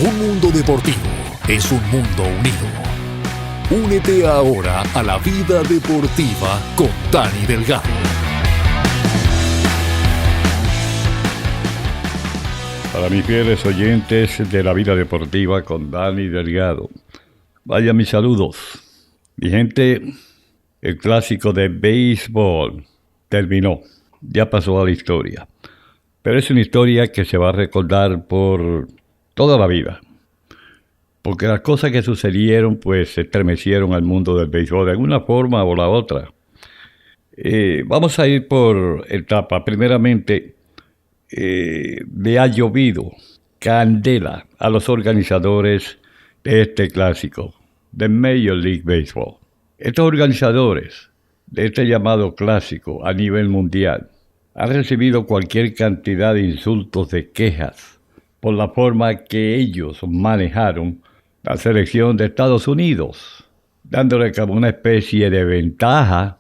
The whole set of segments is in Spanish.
Un mundo deportivo es un mundo unido. Únete ahora a la vida deportiva con Dani Delgado. Para mis fieles oyentes de la vida deportiva con Dani Delgado, vaya mis saludos. Mi gente, el clásico de béisbol terminó, ya pasó a la historia. Pero es una historia que se va a recordar por toda la vida. Porque las cosas que sucedieron, pues, estremecieron al mundo del béisbol de alguna forma o la otra. Vamos a ir por etapas. Primeramente, le ha llovido candela a los organizadores de este clásico, de Major League Baseball. Estos organizadores de este llamado clásico a nivel mundial han recibido cualquier cantidad de insultos, de quejas, por la forma que ellos manejaron la selección de Estados Unidos, dándole como una especie de ventaja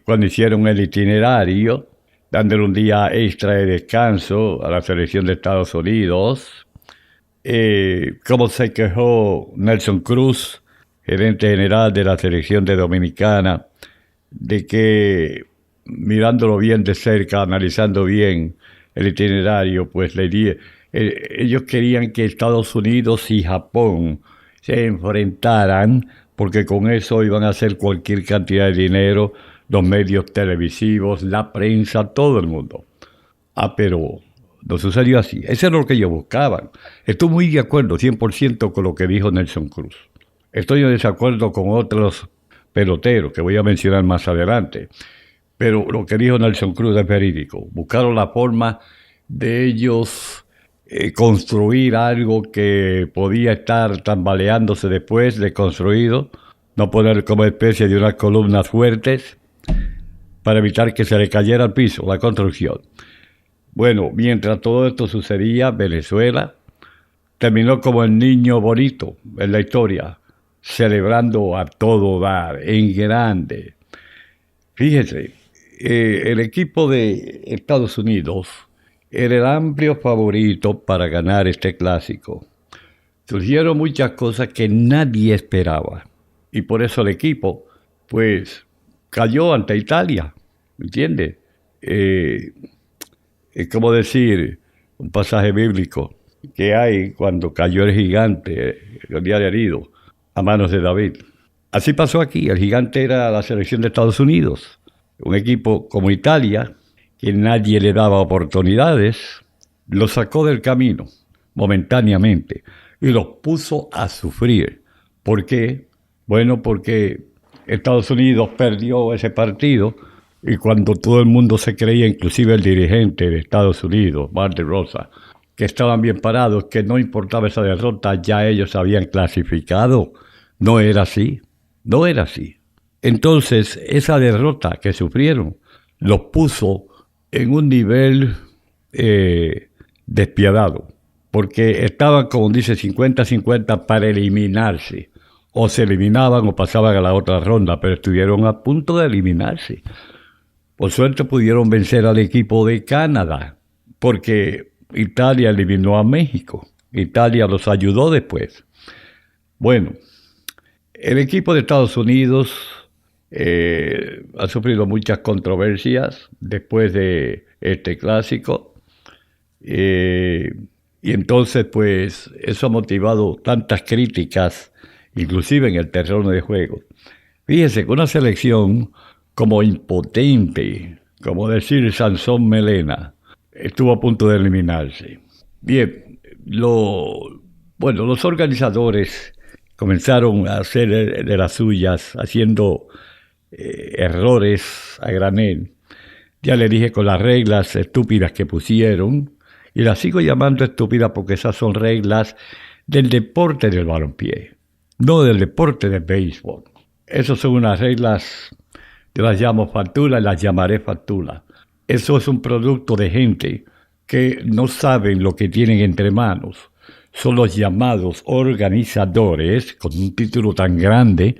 cuando hicieron el itinerario, dándole un día extra de descanso a la selección de Estados Unidos. Como se quejó Nelson Cruz, gerente general de la selección de Dominicana, de que mirándolo bien de cerca, analizando bien el itinerario, pues ellos querían que Estados Unidos y Japón se enfrentaran, porque con eso iban a hacer cualquier cantidad de dinero, los medios televisivos, la prensa, todo el mundo. Pero no sucedió así. Eso es lo que ellos buscaban. Estoy muy de acuerdo 100% con lo que dijo Nelson Cruz. Estoy en desacuerdo con otros peloteros que voy a mencionar más adelante. Pero lo que dijo Nelson Cruz es verídico. Buscaron la forma de ellos construir algo que podía estar tambaleándose después de construido, no poner como especie de unas columnas fuertes para evitar que se le cayera al piso la construcción. Bueno, mientras todo esto sucedía, Venezuela terminó como el niño bonito en la historia, celebrando a todo dar, en grande. Fíjese, el equipo de Estados Unidos era el amplio favorito para ganar este clásico. Surgieron muchas cosas que nadie esperaba y por eso el equipo, pues, cayó ante Italia, ¿me entiende? Es como decir un pasaje bíblico que hay cuando cayó el gigante, el día de herido, a manos de David. Así pasó aquí, el gigante era la selección de Estados Unidos. Un equipo como Italia, que nadie le daba oportunidades, lo sacó del camino momentáneamente y los puso a sufrir. ¿Por qué? Bueno, porque Estados Unidos perdió ese partido y cuando todo el mundo se creía, inclusive el dirigente de Estados Unidos, Mark DeRosa, que estaban bien parados, que no importaba esa derrota, ya ellos habían clasificado. No era así, no era así. Entonces, esa derrota que sufrieron los puso en un nivel despiadado, porque estaban, como dice, 50-50 para eliminarse. O se eliminaban o pasaban a la otra ronda, pero estuvieron a punto de eliminarse. Por suerte pudieron vencer al equipo de Canadá, porque Italia eliminó a México. Italia los ayudó después. Bueno, el equipo de Estados Unidos ha sufrido muchas controversias después de este clásico y entonces pues eso ha motivado tantas críticas, inclusive en el terreno de juego. Fíjese que una selección como impotente, como decir Sansón Melena, estuvo a punto de eliminarse. Bien, los organizadores comenzaron a hacer de las suyas, haciendo errores a granel. Ya le dije con las reglas estúpidas que pusieron, y las sigo llamando estúpidas porque esas son reglas del deporte del balompié, no del deporte del béisbol. Esas son unas reglas, yo las llamo factulas, las llamaré factulas. Eso es un producto de gente que no saben lo que tienen entre manos. Son los llamados organizadores, con un título tan grande,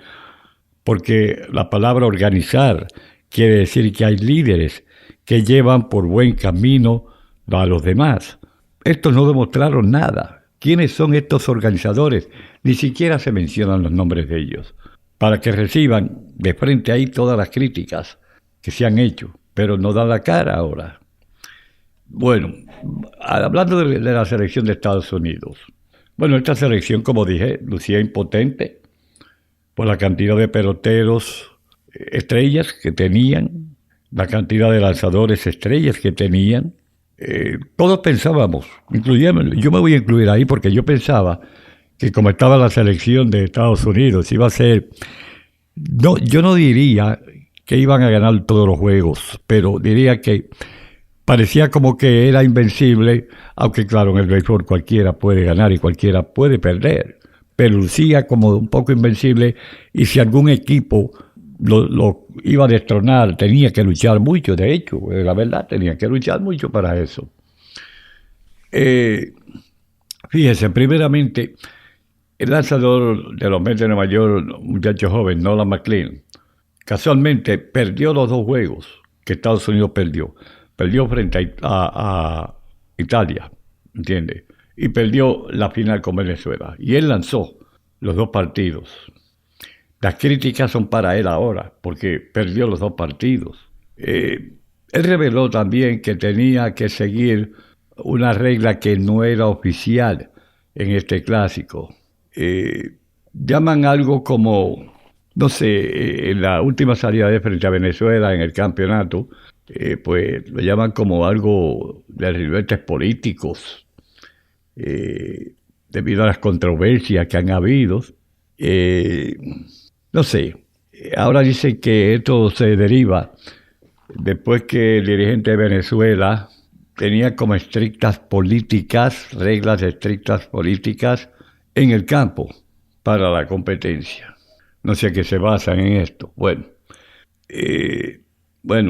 porque la palabra organizar quiere decir que hay líderes que llevan por buen camino a los demás. Estos no demostraron nada. ¿Quiénes son estos organizadores? Ni siquiera se mencionan los nombres de ellos, para que reciban de frente ahí todas las críticas que se han hecho, pero no dan la cara ahora. Bueno, hablando de la selección de Estados Unidos. Bueno, esta selección, como dije, lucía impotente por la cantidad de peloteros estrellas que tenían, la cantidad de lanzadores estrellas que tenían. Todos pensábamos, incluyéndome, yo me voy a incluir ahí porque yo pensaba que como estaba la selección de Estados Unidos, iba a ser, no, yo no diría que iban a ganar todos los juegos, pero diría que parecía como que era invencible, aunque claro, en el béisbol cualquiera puede ganar y cualquiera puede perder, pero lucía como un poco invencible y si algún equipo lo iba a destronar, tenía que luchar mucho, de hecho, la verdad, tenía que luchar mucho para eso. Fíjense, primeramente, el lanzador de los Mets de Nueva York, un muchacho joven, Nolan McLean, casualmente perdió los 2 juegos que Estados Unidos perdió. Perdió frente a Italia, ¿entiendes? Y perdió la final con Venezuela. Y él lanzó los 2 partidos. Las críticas son para él ahora, porque perdió los 2 partidos. Él reveló también que tenía que seguir una regla que no era oficial en este clásico. Llaman algo como, no sé, en la última salida de frente a Venezuela en el campeonato, pues lo llaman como algo de ribetes políticos, debido a las controversias que han habido. No sé, ahora dicen que esto se deriva después que el dirigente de Venezuela tenía como estrictas políticas, reglas estrictas políticas en el campo para la competencia. No sé a qué se basan en esto. Bueno,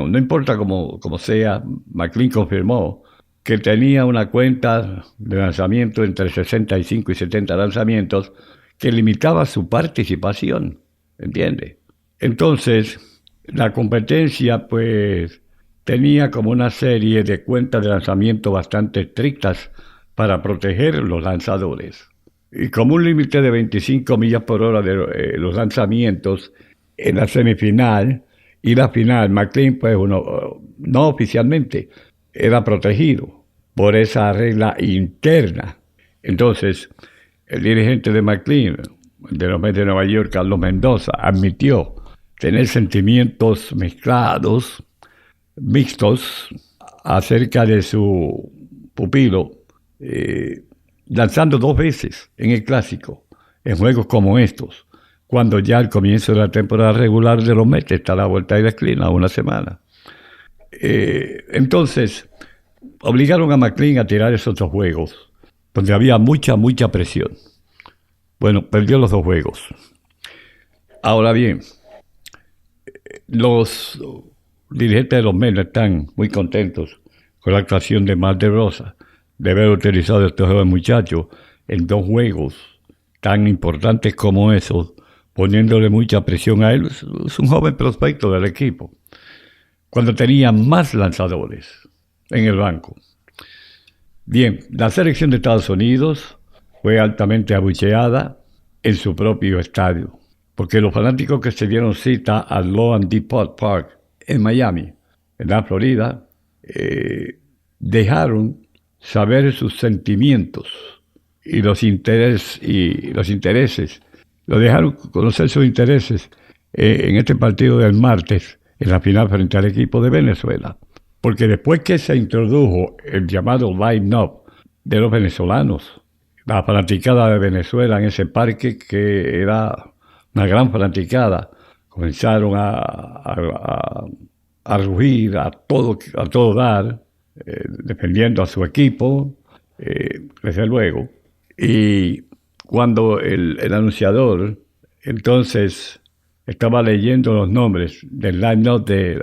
no importa cómo sea, McLean confirmó que tenía una cuenta de lanzamiento entre 65 y 70 lanzamientos que limitaba su participación, ¿entiende? Entonces, la competencia pues tenía como una serie de cuentas de lanzamiento bastante estrictas para proteger los lanzadores. Y como un límite de 25 millas por hora de los lanzamientos en la semifinal y la final, McLean pues no oficialmente era protegido por esa regla interna. Entonces, el dirigente de McLean, de los Mets de Nueva York, Carlos Mendoza, admitió tener sentimientos mixtos, acerca de su pupilo, lanzando 2 veces en el clásico, en juegos como estos, cuando ya al comienzo de la temporada regular de los Mets está a la vuelta de la esquina, una semana. Entonces, obligaron a McLean a tirar esos 2 juegos, donde había mucha presión. Bueno, perdió los 2 juegos. Ahora bien, los dirigentes de los Mets están muy contentos con la actuación de Mar de Rosa, de haber utilizado a este joven muchacho en 2 juegos tan importantes como esos, poniéndole mucha presión a él. Es un joven prospecto del equipo, cuando tenía más lanzadores en el banco. Bien, la selección de Estados Unidos fue altamente abucheada en su propio estadio, porque los fanáticos que se dieron cita al Loan Depot Park en Miami, en la Florida, dejaron saber sus sentimientos y los intereses, lo dejaron conocer sus intereses en este partido del martes, en la final frente al equipo de Venezuela. Porque después que se introdujo el llamado line-up de los venezolanos, la fanaticada de Venezuela en ese parque, que era una gran fanaticada, comenzaron a rugir, a todo dar, defendiendo a su equipo, desde luego. Y cuando el anunciador entonces estaba leyendo los nombres del line-up de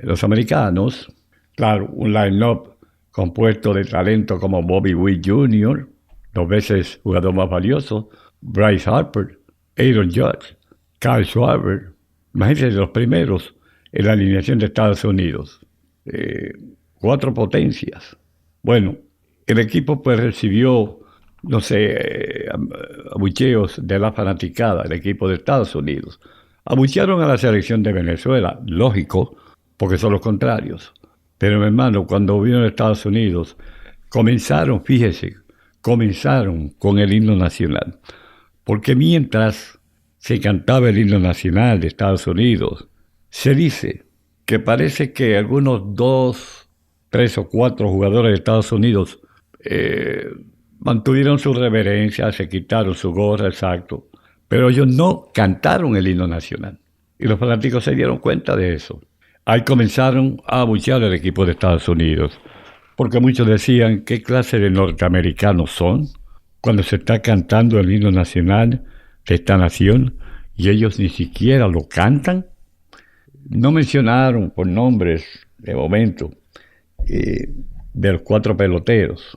los americanos, claro, un line-up compuesto de talento como Bobby Witt Jr., 2 veces jugador más valioso, Bryce Harper, Aaron Judge, Kyle Schwarber, imagínense los primeros en la alineación de Estados Unidos. 4 potencias. Bueno, el equipo pues recibió no sé, abucheos de la fanaticada, el equipo de Estados Unidos. Abuchearon a la selección de Venezuela, lógico, porque son los contrarios. Pero mi hermano, cuando vino a Estados Unidos, fíjese, comenzaron con el himno nacional. Porque mientras se cantaba el himno nacional de Estados Unidos, se dice que parece que algunos 2, 3 o 4 jugadores de Estados Unidos mantuvieron su reverencia, se quitaron su gorra, exacto, pero ellos no cantaron el himno nacional. Y los fanáticos se dieron cuenta de eso. Ahí comenzaron a abuchear al equipo de Estados Unidos, porque muchos decían, ¿qué clase de norteamericanos son cuando se está cantando el himno nacional de esta nación y ellos ni siquiera lo cantan? No mencionaron por nombres de momento de los 4 peloteros,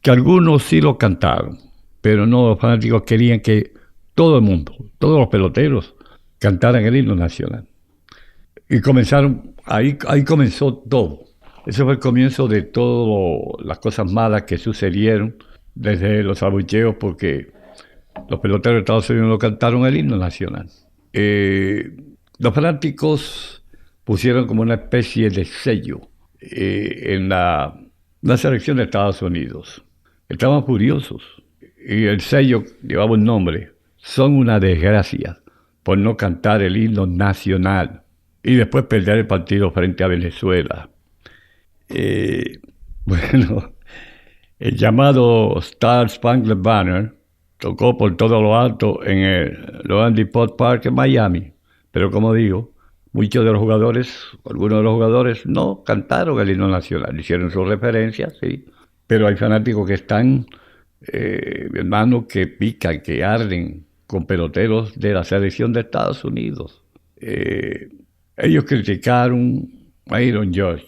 que algunos sí lo cantaron, pero no, los fanáticos querían que todo el mundo, todos los peloteros, cantaran el himno nacional. Y comenzaron, ahí comenzó todo. Ese fue el comienzo de todas las cosas malas que sucedieron, desde los abucheos, porque los peloteros de Estados Unidos no cantaron el himno nacional. Los fanáticos pusieron como una especie de sello en la selección de Estados Unidos. Estaban furiosos y el sello llevaba un nombre. Son una desgracia por no cantar el himno nacional y después perder el partido frente a Venezuela. Bueno, el llamado Star Spangled Banner tocó por todo lo alto en el Loan Depot Park en Miami. Pero como digo, muchos de los jugadores, algunos de los jugadores no cantaron el himno nacional, hicieron sus referencias, sí, pero hay fanáticos que están, hermanos, que pican, que arden con peloteros de la selección de Estados Unidos. Ellos criticaron a Aaron Judge,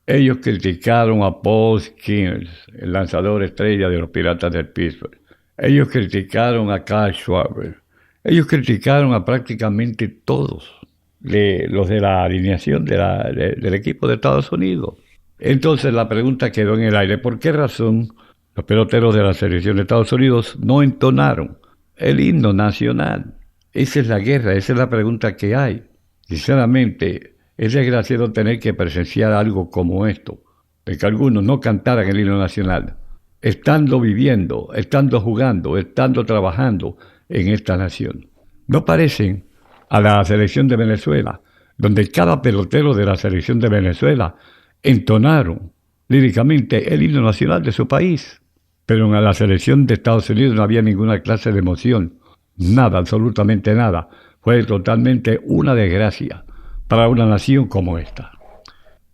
ellos criticaron a Paul Skeens, el lanzador estrella de los Piratas de Pittsburgh. Ellos criticaron a Kyle Schwarber. Ellos criticaron a prácticamente todos los de la alineación del equipo de Estados Unidos. Entonces la pregunta quedó en el aire. ¿Por qué razón los peloteros de la selección de Estados Unidos no entonaron el himno nacional? Esa es la guerra, esa es la pregunta que hay. Sinceramente, es desgraciado tener que presenciar algo como esto, de que algunos no cantaran el himno nacional, estando viviendo, estando jugando, estando trabajando en esta nación. No parecen a la selección de Venezuela, donde cada pelotero de la selección de Venezuela entonaron líricamente el himno nacional de su país. Pero en la selección de Estados Unidos no había ninguna clase de emoción, nada, absolutamente nada. Fue totalmente una desgracia para una nación como esta.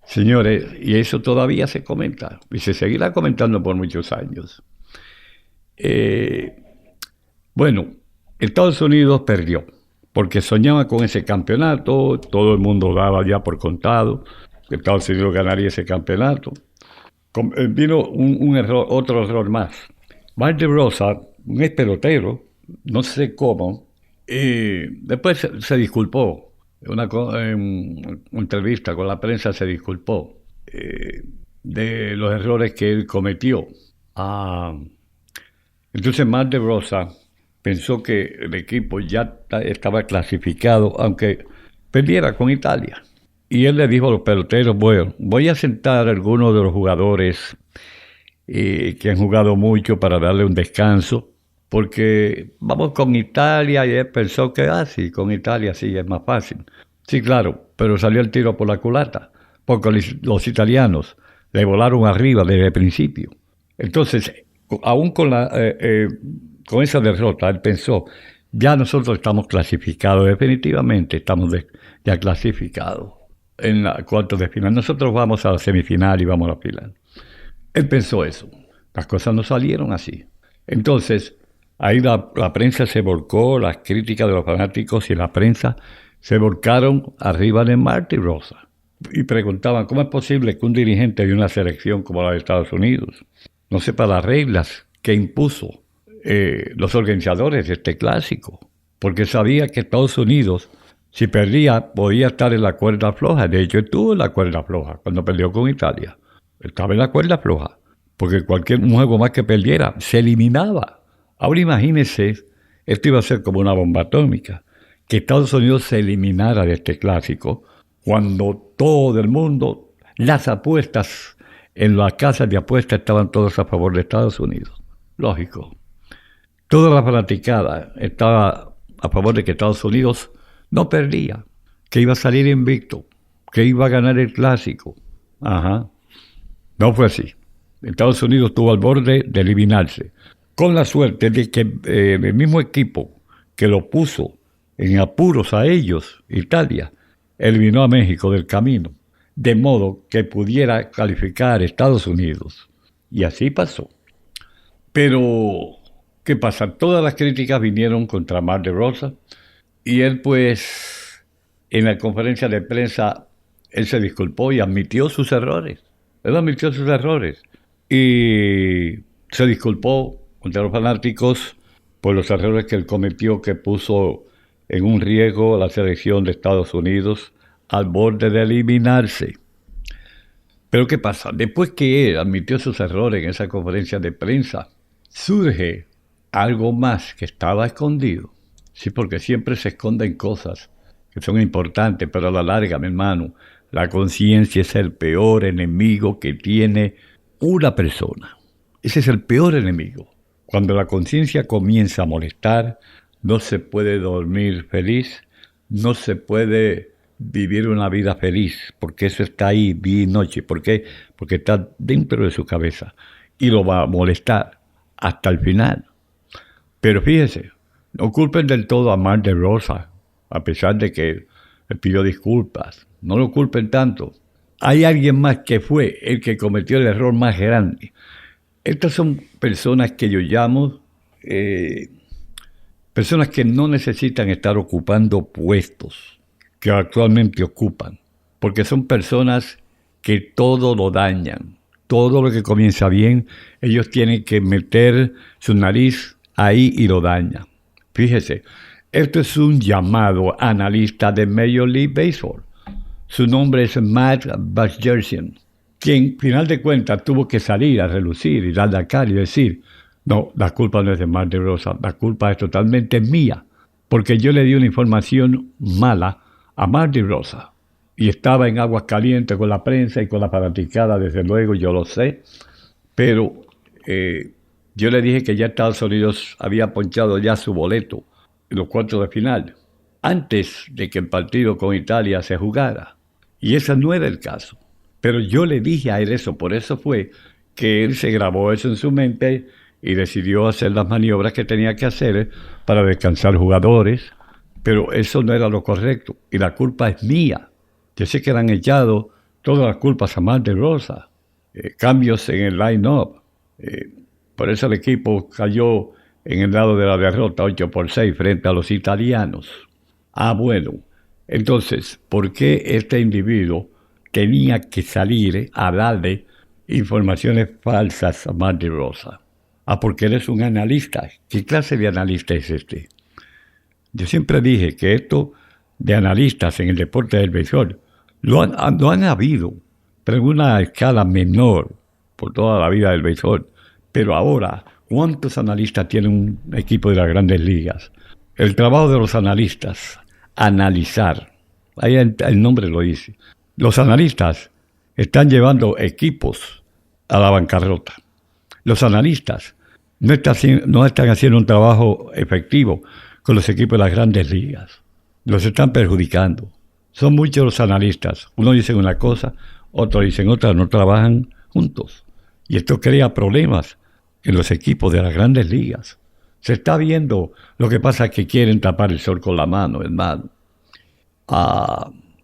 Señores, y eso todavía se comenta, y se seguirá comentando por muchos años. Bueno, Estados Unidos perdió, porque soñaba con ese campeonato, todo el mundo daba ya por contado que Estados Unidos ganaría ese campeonato. Vino un error, otro error más. Marty Rosa, un ex pelotero, no sé cómo, después se disculpó. En una entrevista con la prensa se disculpó de los errores que él cometió. Entonces Marty Rosa pensó que el equipo ya estaba clasificado, aunque perdiera con Italia. Y él le dijo a los peloteros, bueno, voy a sentar a algunos de los jugadores que han jugado mucho para darle un descanso, porque vamos con Italia, y él pensó que, sí, con Italia sí es más fácil. Sí, claro, pero salió el tiro por la culata, porque los italianos le volaron arriba desde el principio. Entonces, aún con esa derrota, él pensó, ya nosotros estamos clasificados, definitivamente estamos ya clasificados en la cuartos de final. Nosotros vamos a la semifinal y vamos a la final. Él pensó eso. Las cosas no salieron así. Entonces, ahí la prensa se volcó, las críticas de los fanáticos y la prensa se volcaron arriba de Marty Rosa. Y preguntaban, ¿cómo es posible que un dirigente de una selección como la de Estados Unidos no sepa las reglas que impuso los organizadores de este clásico? Porque sabía que Estados Unidos, si perdía, podía estar en la cuerda floja. De hecho, estuvo en la cuerda floja cuando perdió con Italia. Estaba en la cuerda floja. porque un juego más que perdiera se eliminaba. Ahora imagínense, esto iba a ser como una bomba atómica, que Estados Unidos se eliminara de este clásico cuando todo el mundo, las apuestas en las casas de apuestas estaban todos a favor de Estados Unidos. Lógico. Toda la fanaticada estaba a favor de que Estados Unidos no perdía, que iba a salir invicto, que iba a ganar el clásico. Ajá. No fue así. Estados Unidos estuvo al borde de eliminarse, con la suerte de que el mismo equipo que lo puso en apuros a ellos, Italia, eliminó a México del camino, de modo que pudiera calificar a Estados Unidos. Y así pasó. Pero, ¿qué pasa? Todas las críticas vinieron contra Marc de Rosa, y él pues, en la conferencia de prensa, él se disculpó y admitió sus errores. Él admitió sus errores y se disculpó contra los fanáticos por los errores que él cometió, que puso en un riesgo a la selección de Estados Unidos al borde de eliminarse. Pero ¿qué pasa? Después que él admitió sus errores en esa conferencia de prensa, surge algo más que estaba escondido. Sí, porque siempre se esconden cosas que son importantes, pero a la larga, mi hermano, la conciencia es el peor enemigo que tiene una persona. Ese es el peor enemigo. Cuando la conciencia comienza a molestar, no se puede dormir feliz, no se puede vivir una vida feliz, porque eso está ahí día y noche. ¿Por qué? Porque está dentro de su cabeza y lo va a molestar hasta el final. Pero fíjese, no culpen del todo a Marc de Rosa, a pesar de que él pidió disculpas. No lo culpen tanto. Hay alguien más que fue el que cometió el error más grande. Estas son personas que yo llamo personas que no necesitan estar ocupando puestos que actualmente ocupan, porque son personas que todo lo dañan. Todo lo que comienza bien, ellos tienen que meter su nariz ahí y lo dañan. Fíjese, esto es un llamado analista de Major League Baseball. Su nombre es Matt Vasgersian, quien, final de cuentas, tuvo que salir a relucir y dar la cara y decir, no, la culpa no es de Marc de Rosa, la culpa es totalmente mía, porque yo le di una información mala a Marc de Rosa. Y estaba en aguas calientes con la prensa y con la fanaticada, desde luego, yo lo sé, pero yo le dije que ya Estados Unidos había ponchado ya su boleto en los cuartos de final, antes de que el partido con Italia se jugara. Y ese no era el caso. Pero yo le dije a él eso, por eso fue que él se grabó eso en su mente y decidió hacer las maniobras que tenía que hacer para descansar jugadores, pero eso no era lo correcto, y la culpa es mía. Yo sé que le han echado todas las culpas a Marc de Rosa, cambios en el line-up, por eso el equipo cayó en el lado de la derrota 8-6 frente a los italianos. Ah, bueno, entonces, ¿por qué este individuo tenía que salir a darle informaciones falsas a Marc de Rosa? Ah, porque él es un analista. ¿Qué clase de analista es este? Yo siempre dije que esto de analistas en el deporte del béisbol lo han habido, pero en una escala menor por toda la vida del béisbol. Pero ahora, ¿cuántos analistas tiene un equipo de las grandes ligas? El trabajo de los analistas, analizar. Ahí el nombre lo dice. Los analistas están llevando equipos a la bancarrota. Los analistas no están haciendo un trabajo efectivo con los equipos de las grandes ligas. Los están perjudicando. Son muchos los analistas. Unos dicen una cosa, otros dicen otra, no trabajan juntos. Y esto crea problemas en los equipos de las grandes ligas. Se está viendo, lo que pasa es que quieren tapar el sol con la mano, hermano.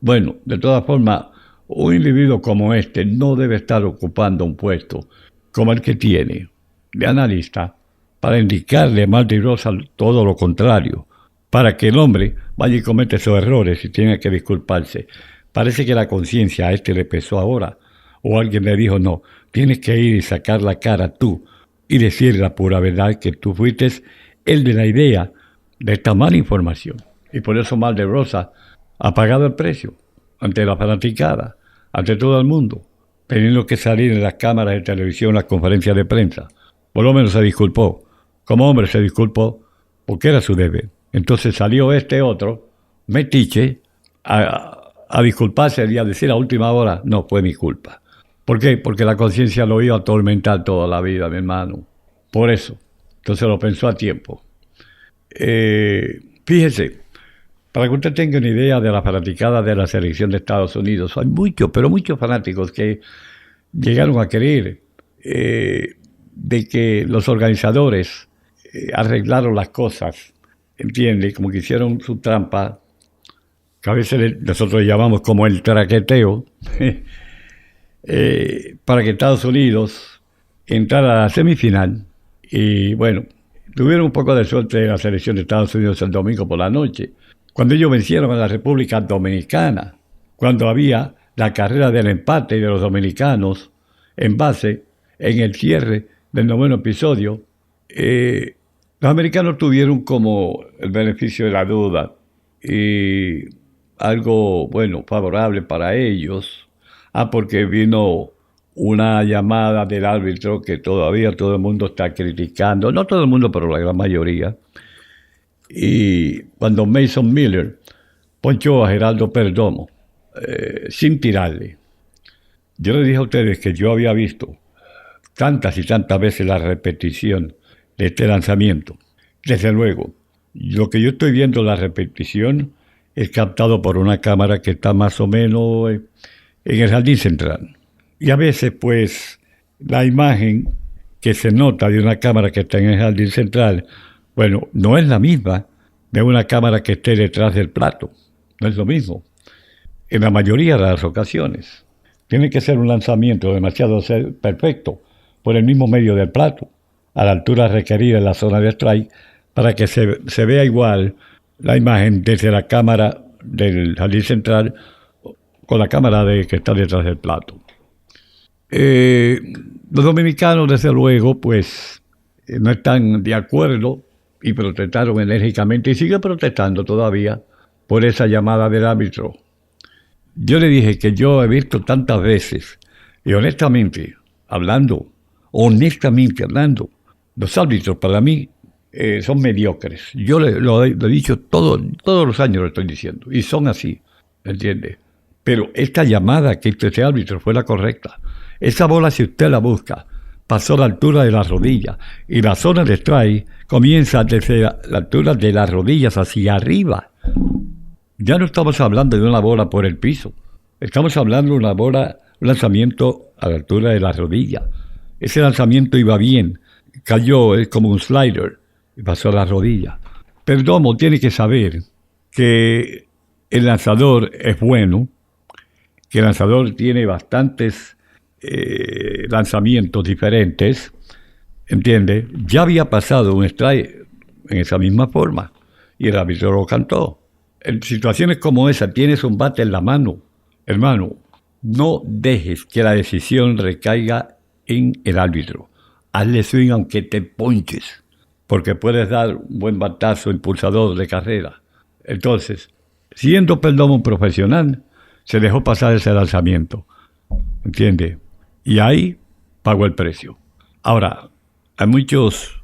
Bueno, de todas formas, un individuo como este no debe estar ocupando un puesto como el que tiene de analista para indicarle a Marc de Rosa todo lo contrario, para que el hombre vaya y cometa esos errores y tenga que disculparse. Parece que la conciencia a este le pesó ahora, o alguien le dijo, no, tienes que ir y sacar la cara tú y decir la pura verdad que tú fuiste el de la idea de esta mala información. Y por eso Marc de Rosa ha pagado el precio ante la fanaticada, ante todo el mundo, teniendo que salir en las cámaras de televisión, las conferencias de prensa. Por lo menos se disculpó. Como hombre se disculpó porque era su deber. Entonces salió este otro, metiche, a disculparse y a decir a última hora, no, fue mi culpa. ¿Por qué? Porque la conciencia lo iba a atormentar toda la vida, mi hermano. Por eso. Entonces lo pensó a tiempo. Fíjese, para que usted tenga una idea de la fanaticada de la selección de Estados Unidos, hay muchos, pero muchos fanáticos que llegaron a creer de que los organizadores arreglaron las cosas, ¿entiende? Como que hicieron su trampa, que a veces nosotros llamamos como el traqueteo, para que Estados Unidos entrara a la semifinal. Y bueno, tuvieron un poco de suerte en la selección de Estados Unidos el domingo por la noche, cuando ellos vencieron a la República Dominicana, cuando había la carrera del empate de los dominicanos en base en el cierre del 9º episodio. Los americanos tuvieron como el beneficio de la duda y algo, bueno, favorable para ellos, porque vino una llamada del árbitro que todavía todo el mundo está criticando, no todo el mundo, pero la gran mayoría. Y cuando Mason Miller ponchó a Geraldo Perdomo sin tirarle, yo le dije a ustedes que yo había visto tantas y tantas veces la repetición de este lanzamiento. Desde luego, lo que yo estoy viendo, la repetición, es captado por una cámara que está más o menos en el jardín central. Y a veces, pues, la imagen que se nota de una cámara que está en el jardín central, bueno, no es la misma de una cámara que esté detrás del plato. No es lo mismo. En la mayoría de las ocasiones. Tiene que ser un lanzamiento demasiado perfecto por el mismo medio del plato, a la altura requerida en la zona de strike, para que se vea igual la imagen desde la cámara del jardín central con la cámara que está detrás del plato. Los dominicanos, desde luego, pues no están de acuerdo y protestaron enérgicamente y siguen protestando todavía por esa llamada del árbitro. Yo le dije que yo he visto tantas veces y honestamente hablando, los árbitros para mí son mediocres. Yo lo he dicho todos los años, lo estoy diciendo, y son así, ¿entiende? Pero esta llamada que hizo ese árbitro fue la correcta. Esa bola, si usted la busca, pasó a la altura de las rodillas y la zona de strike comienza desde la altura de las rodillas hacia arriba. Ya no estamos hablando de una bola por el piso, estamos hablando de una bola, un lanzamiento a la altura de las rodillas. Ese lanzamiento iba bien, cayó como un slider y pasó a la rodilla. Perdomo tiene que saber que el lanzador es bueno, que el lanzador tiene bastantes lanzamientos diferentes, ¿entiende? Ya había pasado un strike en esa misma forma y el árbitro lo cantó. En situaciones como esa, tienes un bate en la mano, hermano, no dejes que la decisión recaiga en el árbitro. Hazle swing aunque te ponches, porque puedes dar un buen batazo impulsador de carrera. Entonces, siendo Perdomo un profesional, se dejó pasar ese lanzamiento, ¿entiende? Y ahí pagó el precio. Ahora, hay muchos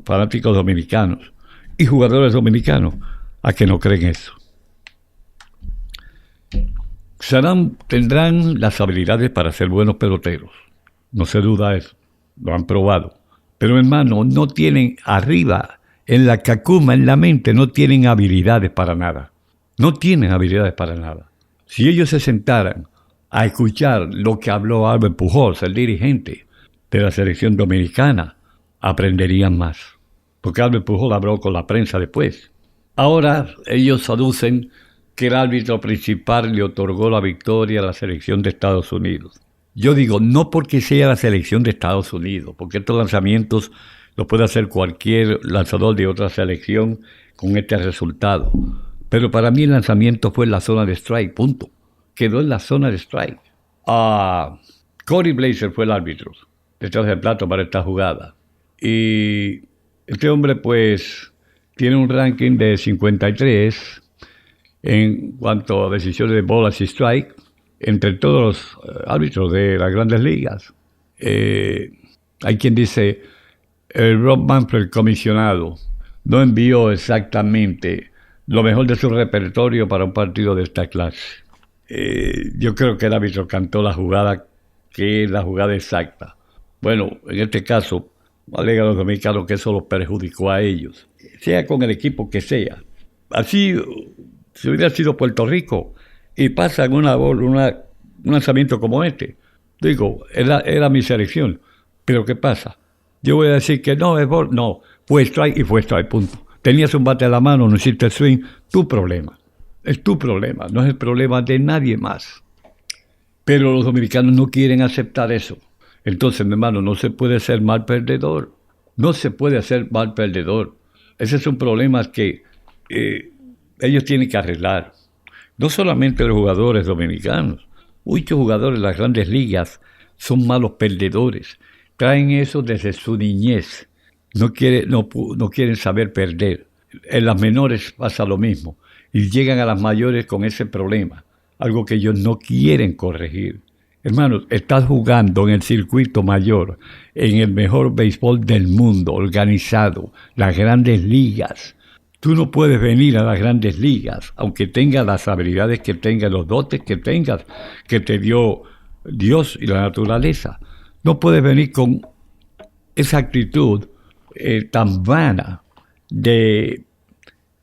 fanáticos dominicanos y jugadores dominicanos a que no creen eso. Tendrán las habilidades para ser buenos peloteros, no se duda eso, lo han probado. Pero hermano, no tienen arriba, en la cacuma, en la mente, no tienen habilidades para nada. No tienen habilidades para nada. Si ellos se sentaran a escuchar lo que habló Albert Pujols, el dirigente de la selección dominicana, aprenderían más. Porque Albert Pujols habló con la prensa después. Ahora ellos aducen que el árbitro principal le otorgó la victoria a la selección de Estados Unidos. Yo digo, no porque sea la selección de Estados Unidos, porque estos lanzamientos los puede hacer cualquier lanzador de otra selección con este resultado. Pero para mí el lanzamiento fue en la zona de strike, punto. Quedó en la zona de strike. Corey Blaser fue el árbitro detrás del plato para esta jugada. Y este hombre pues tiene un ranking de 53 en cuanto a decisiones de bolas y strike. entre todos los árbitros de las grandes ligas. Hay quien dice, el Rob Manfred, comisionado, no envió exactamente lo mejor de su repertorio para un partido de esta clase. Yo creo que el árbitro cantó la jugada que es la jugada exacta. Bueno, en este caso, alegan los dominicanos que eso los perjudicó a ellos, sea con el equipo que sea. Así, si hubiera sido Puerto Rico y pasa en un lanzamiento como este, digo, era mi selección, pero ¿qué pasa? Yo voy a decir que no, es ball, no, fue strike y fue strike, punto. Tenías un bate a la mano, no hiciste swing, tu problema. Es tu problema, no es el problema de nadie más. Pero los dominicanos no quieren aceptar eso. Entonces, mi hermano, no se puede ser mal perdedor. No se puede ser mal perdedor. Ese es un problema que ellos tienen que arreglar. No solamente los jugadores dominicanos. Muchos jugadores de las grandes ligas son malos perdedores. Traen eso desde su niñez. No quieren saber perder. En las menores pasa lo mismo. Y llegan a las mayores con ese problema. Algo que ellos no quieren corregir. Hermanos, estás jugando en el circuito mayor, en el mejor béisbol del mundo, organizado, las grandes ligas. Tú no puedes venir a las grandes ligas, aunque tengas las habilidades que tengas, los dotes que tengas, que te dio Dios y la naturaleza. No puedes venir con esa actitud tan vana de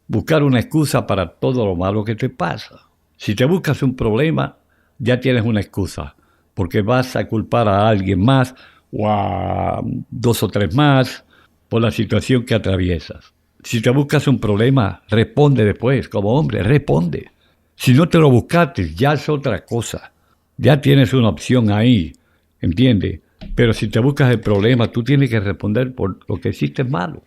buscar una excusa para todo lo malo que te pasa. Si te buscas un problema, ya tienes una excusa, porque vas a culpar a alguien más o a 2 o 3 más por la situación que atraviesas. Si te buscas un problema, responde después, como hombre, responde. Si no te lo buscaste, ya es otra cosa. Ya tienes una opción ahí, ¿entiendes? Pero si te buscas el problema, tú tienes que responder por lo que hiciste malo.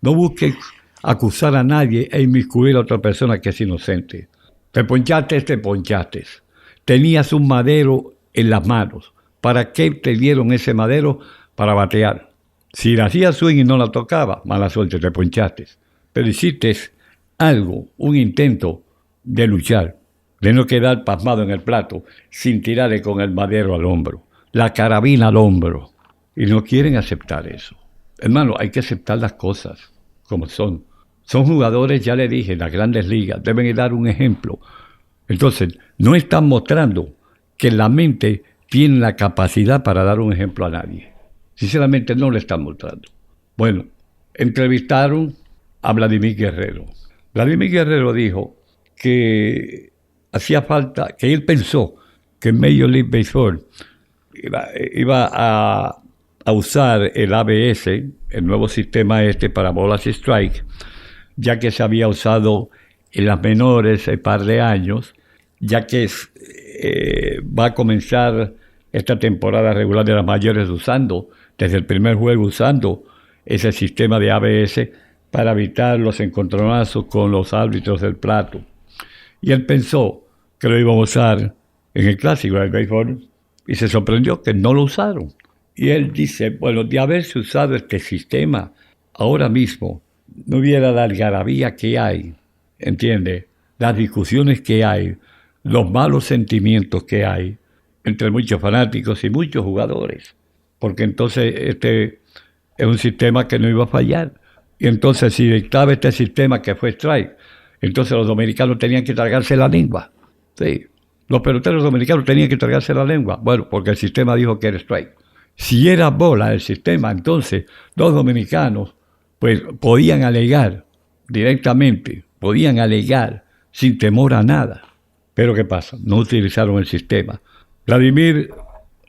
No busques acusar a nadie e inmiscuir a otra persona que es inocente. Te ponchaste. Tenías un madero en las manos. ¿Para qué te dieron ese madero? Para batear. Si la hacías swing y no la tocaba, mala suerte, te ponchaste. Pero hiciste algo, un intento de luchar, de no quedar pasmado en el plato, sin tirarle con el madero al hombro, la carabina al hombro. Y no quieren aceptar eso. Hermano, hay que aceptar las cosas como son. Son jugadores, ya le dije, en las grandes ligas, deben dar un ejemplo. Entonces, no están mostrando que la mente tiene la capacidad para dar un ejemplo a nadie. Sinceramente, no le están mostrando. Bueno, entrevistaron a Vladimir Guerrero. Vladimir Guerrero dijo que hacía falta, que él pensó que en Major League Baseball iba a usar el ABS, el nuevo sistema para bolas y strike, ya que se había usado en las menores un par de años, ya que va a comenzar esta temporada regular de las mayores usando, desde el primer juego usando ese sistema de ABS para evitar los encontronazos con los árbitros del plato. Y él pensó que lo iba a usar en el clásico del béisbol y se sorprendió que no lo usaron. Y él dice, bueno, de haberse usado este sistema ahora mismo, no hubiera la algarabía que hay, ¿entiende? Las discusiones que hay, los malos sentimientos que hay entre muchos fanáticos y muchos jugadores, porque entonces este es un sistema que no iba a fallar. Y entonces si dictaba este sistema que fue strike, entonces los dominicanos tenían que tragarse la lengua. Sí, los peloteros dominicanos tenían que tragarse la lengua, bueno, porque el sistema dijo que era strike. Si era bola el sistema, entonces los dominicanos pues podían alegar directamente, podían alegar sin temor a nada. Pero ¿qué pasa? No utilizaron el sistema. Vladimir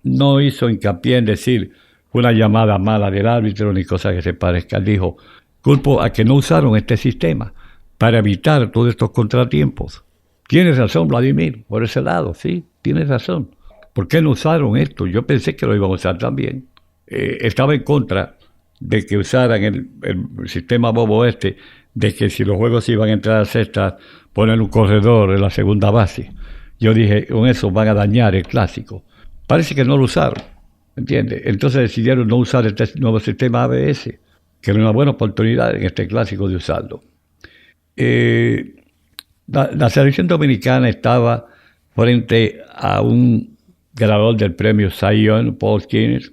no hizo hincapié en decir una llamada mala del árbitro ni cosa que se parezca. Él dijo, culpo a que no usaron este sistema para evitar todos estos contratiempos. Tienes razón, Vladimir, por ese lado, sí, tienes razón. ¿Por qué no usaron esto? Yo pensé que lo iban a usar también. Estaba en contra de que usaran el sistema bobo de que si los juegos iban a entrar a cestas, poner un corredor en la segunda base. Yo dije, con eso van a dañar el clásico. Parece que no lo usaron, ¿entiendes? Entonces decidieron no usar este nuevo sistema ABS, que era una buena oportunidad en este clásico de usarlo. La selección dominicana estaba frente a un ganador del premio Cy Young, Paul Skeens,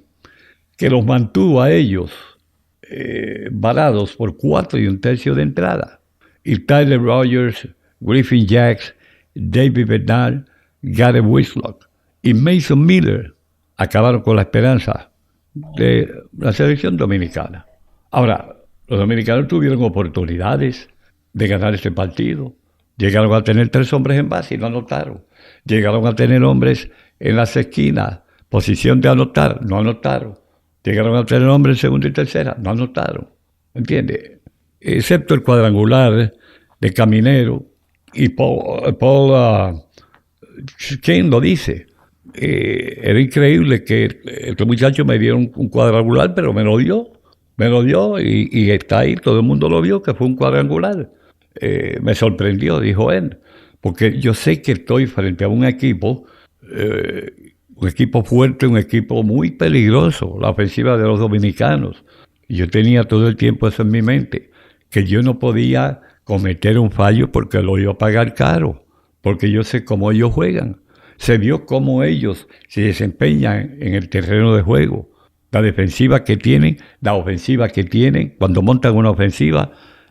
que los mantuvo a ellos varados por 4 1/3 de entrada. Y Tyler Rogers, Griffin Jacks, David Bednar, Gareth Whitlock y Mason Miller acabaron con la esperanza de la selección dominicana. Ahora, los dominicanos tuvieron oportunidades de ganar este partido. Llegaron a tener 3 hombres en base y no anotaron. Llegaron a tener hombres en las esquinas, posición de anotar, no anotaron. Llegaron a tener hombres en segunda y tercera, no anotaron. ¿Entiendes? Excepto el cuadrangular de Caminero y Paul Skeens lo dice. Era increíble que este muchacho me diera un cuadrangular, pero me lo dio y está ahí, todo el mundo lo vio que fue un cuadrangular. Me sorprendió, dijo él, porque yo sé que estoy frente a un equipo fuerte, un equipo muy peligroso, la ofensiva de los dominicanos. Y yo tenía todo el tiempo eso en mi mente, que yo no podía cometer un fallo porque lo iba a pagar caro, porque yo sé cómo ellos juegan. Se vio cómo ellos se desempeñan en el terreno de juego, la defensiva que tienen, la ofensiva que tienen. Cuando montan una ofensiva,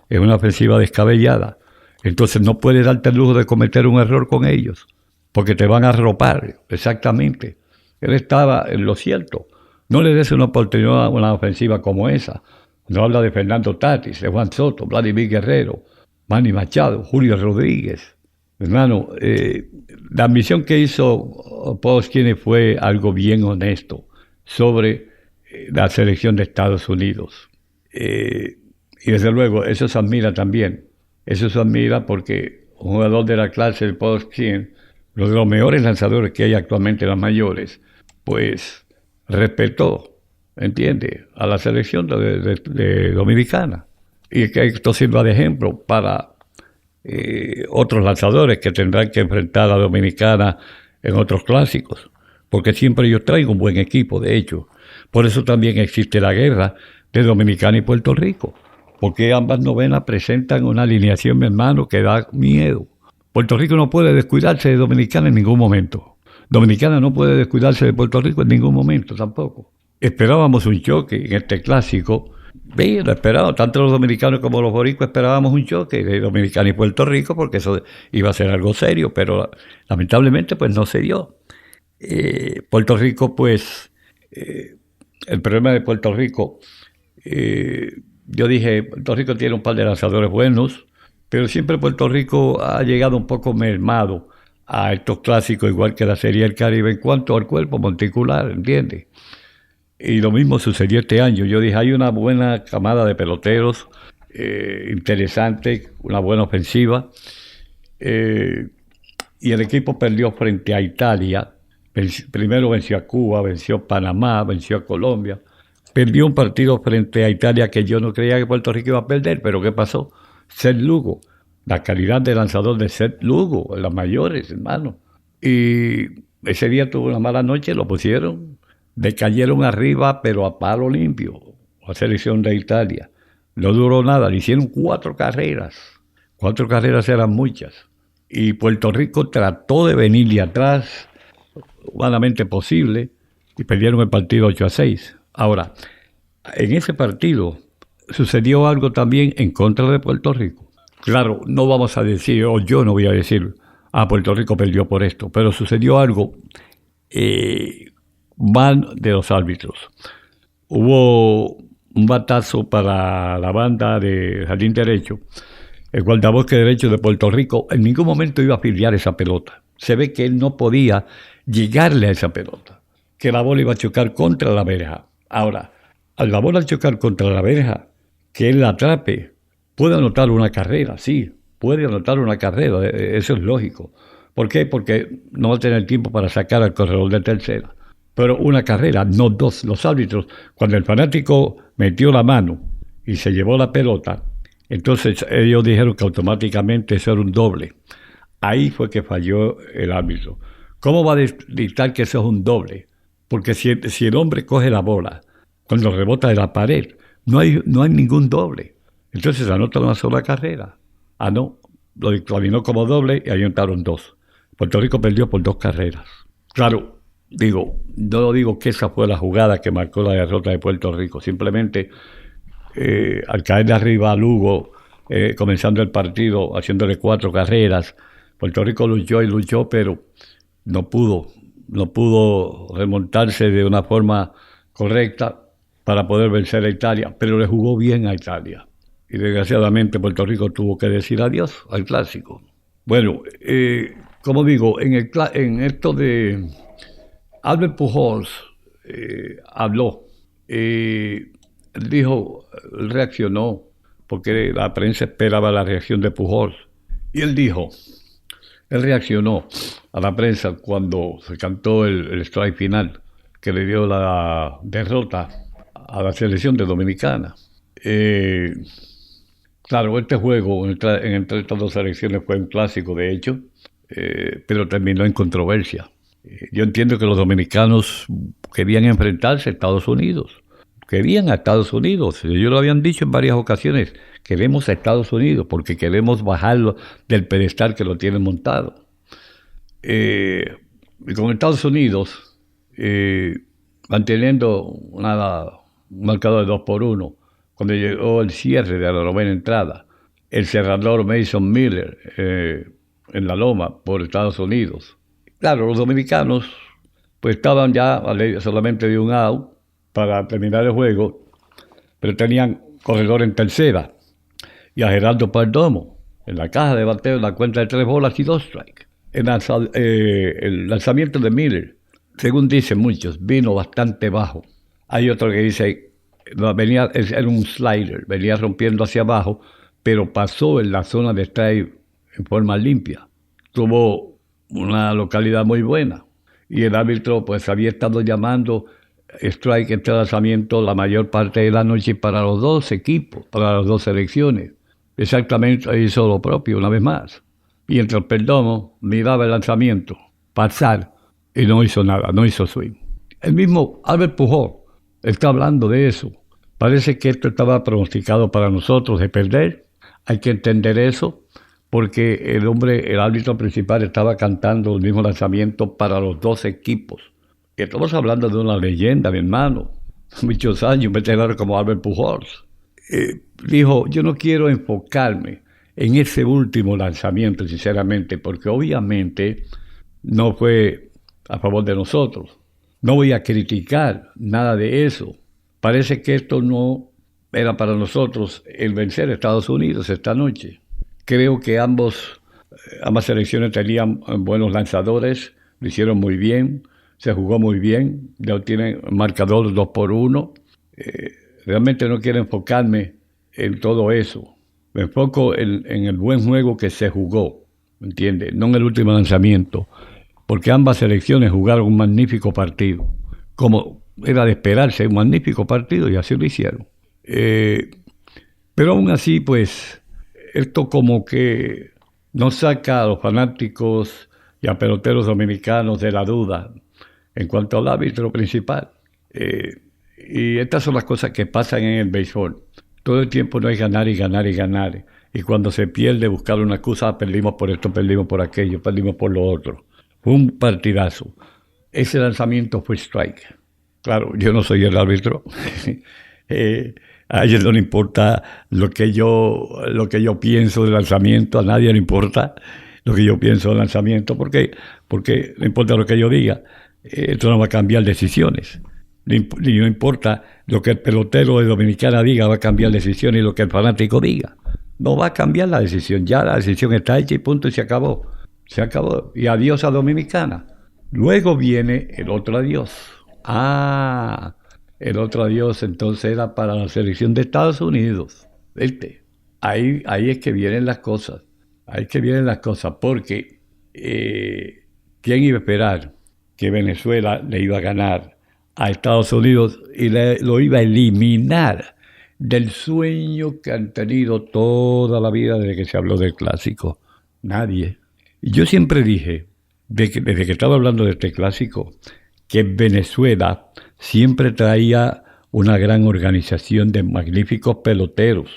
es una ofensiva descabellada. Entonces no puedes darte el lujo de cometer un error con ellos, porque te van a arropar, exactamente. Él estaba en lo cierto. No le des una oportunidad a una ofensiva como esa. No habla de Fernando Tatis, de Juan Soto, Vladimir Guerrero, Manny Machado, Julio Rodríguez. Hermano, la admisión que hizo Paul Skeens fue algo bien honesto sobre la selección de Estados Unidos. Y desde luego, eso se admira también. Eso se admira porque un jugador de la clase de Paul Skeens, uno de los mejores lanzadores que hay actualmente en las mayores, pues respetó, ¿entiende?, a la selección de dominicana. Y que esto sirva de ejemplo para otros lanzadores que tendrán que enfrentar a Dominicana en otros clásicos, porque siempre yo traigo un buen equipo, de hecho. Por eso también existe la guerra de Dominicana y Puerto Rico, porque ambas novenas presentan una alineación, mi hermano, que da miedo. Puerto Rico no puede descuidarse de Dominicana en ningún momento. Dominicana no puede descuidarse de Puerto Rico en ningún momento tampoco. Esperábamos un choque en este clásico. Lo esperábamos, tanto los dominicanos como los boricuas esperábamos un choque de Dominicana y Puerto Rico, porque eso iba a ser algo serio, pero lamentablemente pues no se dio. Puerto Rico, pues, el problema de Puerto Rico, yo dije, Puerto Rico tiene un par de lanzadores buenos, pero siempre Puerto Rico ha llegado un poco mermado a estos clásicos, igual que la Serie del Caribe, en cuanto al cuerpo monticular, ¿entiendes? Y lo mismo sucedió este año. Yo dije, hay una buena camada de peloteros, interesante, una buena ofensiva, y el equipo perdió frente a Italia. Primero venció a Cuba, venció a Panamá, venció a Colombia. Perdió un partido frente a Italia que yo no creía que Puerto Rico iba a perder, pero ¿qué pasó? Seth Lugo, la calidad de lanzador de Seth Lugo, en las mayores, hermano. Y ese día tuvo una mala noche, lo pusieron, decayeron arriba, pero a palo limpio, la selección de Italia. No duró nada, le hicieron 4 carreras. 4 carreras eran muchas. Y Puerto Rico trató de venirle atrás, humanamente posible, y perdieron el partido 8-6. Ahora, en ese partido sucedió algo también en contra de Puerto Rico. Claro, no vamos a decir, o yo no voy a decir, Puerto Rico perdió por esto, pero sucedió algo mal de los árbitros. Hubo un batazo para la banda de jardín derecho. El guardabosque derecho de Puerto Rico en ningún momento iba a filiar esa pelota. Se ve que él no podía llegarle a esa pelota, que la bola iba a chocar contra la verja. Ahora, al la bola chocar contra la verja, que él la atrape, puede anotar una carrera, sí, puede anotar una carrera, eso es lógico. ¿Por qué? Porque no va a tener tiempo para sacar al corredor de tercera. Pero una carrera, no 2. Los árbitros, cuando el fanático metió la mano y se llevó la pelota, entonces ellos dijeron que automáticamente eso era un doble. Ahí fue que falló el árbitro. ¿Cómo va a dictar que eso es un doble? Porque si el hombre coge la bola cuando rebota de la pared, no hay ningún doble. Entonces anota una sola carrera. No, lo dictaminó como doble y ahí anotaron 2. Puerto Rico perdió por 2 carreras. Claro, no digo que esa fue la jugada que marcó la derrota de Puerto Rico, simplemente al caer de arriba a Lugo, comenzando el partido, haciéndole 4 carreras, Puerto Rico luchó, pero no pudo remontarse de una forma correcta para poder vencer a Italia, pero le jugó bien a Italia. Y desgraciadamente Puerto Rico tuvo que decir adiós al clásico. Bueno, como digo, en esto de Albert Pujols habló, él reaccionó, porque la prensa esperaba la reacción de Pujols. Y él reaccionó a la prensa cuando se cantó el strike final, que le dio la derrota a la selección de Dominicana. Claro, este juego entre estas 2 selecciones fue un clásico, de hecho, pero terminó en controversia. Yo entiendo que los dominicanos querían enfrentarse a Estados Unidos. Querían a Estados Unidos. Ellos lo habían dicho en varias ocasiones. Queremos a Estados Unidos porque queremos bajarlo del pedestal que lo tienen montado. Y con Estados Unidos, manteniendo un marcador de 2-1, cuando llegó el cierre de la 9ª entrada, el cerrador Mason Miller en la loma por Estados Unidos. Claro, los dominicanos pues estaban ya solamente de un out para terminar el juego, pero tenían corredor en tercera y a Gerardo Perdomo en la caja de bateo en la cuenta de 3 bolas y 2 strikes. El lanzamiento de Miller, según dicen muchos, vino bastante bajo. Hay otro que dice era un slider, venía rompiendo hacia abajo, pero pasó en la zona de strike en forma limpia. Tuvo una localidad muy buena y el árbitro pues había estado llamando strike entre lanzamiento la mayor parte de la noche para los 2 equipos, para las 2 selecciones. Exactamente hizo lo propio una vez más. Y entre el Perdomo miraba el lanzamiento pasar y no hizo nada, no hizo swing. El mismo Albert Pujols está hablando de eso. Parece que esto estaba pronosticado para nosotros de perder. Hay que entender eso porque el árbitro principal estaba cantando el mismo lanzamiento para los 2 equipos. Estamos hablando de una leyenda, mi hermano. Muchos años, un veterano como Albert Pujols. Dijo, yo no quiero enfocarme en ese último lanzamiento, sinceramente, porque obviamente no fue a favor de nosotros. No voy a criticar nada de eso. Parece que esto no era para nosotros el vencer a Estados Unidos esta noche. Creo que ambas selecciones tenían buenos lanzadores, lo hicieron muy bien, se jugó muy bien, ya tienen marcador 2-1. Realmente no quiero enfocarme en todo eso. Me enfoco en el buen juego que se jugó, ¿me entiendes? No en el último lanzamiento, porque ambas selecciones jugaron un magnífico partido, como era de esperarse, un magnífico partido, y así lo hicieron. Pero aún así, pues, esto como que no saca a los fanáticos y a peloteros dominicanos de la duda en cuanto al árbitro principal. Y estas son las cosas que pasan en el béisbol. Todo el tiempo no hay ganar y ganar y ganar. Y cuando se pierde, buscar una excusa, perdimos por esto, perdimos por aquello, perdimos por lo otro. Fue un partidazo. Ese lanzamiento fue strike. Claro, yo no soy el árbitro. A ellos no le importa lo que yo pienso del lanzamiento, a nadie le importa lo que yo pienso del lanzamiento, porque no importa lo que yo diga, esto no va a cambiar decisiones. Ni no importa lo que el pelotero de Dominicana diga, va a cambiar decisiones, y lo que el fanático diga. No va a cambiar la decisión, ya la decisión está hecha y punto, y se acabó. Se acabó. Y adiós a Dominicana. Luego viene el otro adiós. El otro adiós entonces era para la selección de Estados Unidos. ¿Viste? Ahí es que vienen las cosas. Ahí es que vienen las cosas, porque ¿quién iba a esperar que Venezuela le iba a ganar a Estados Unidos y lo iba a eliminar del sueño que han tenido toda la vida desde que se habló del clásico? Nadie. Y yo siempre dije, desde que estaba hablando de este clásico, que Venezuela siempre traía una gran organización de magníficos peloteros.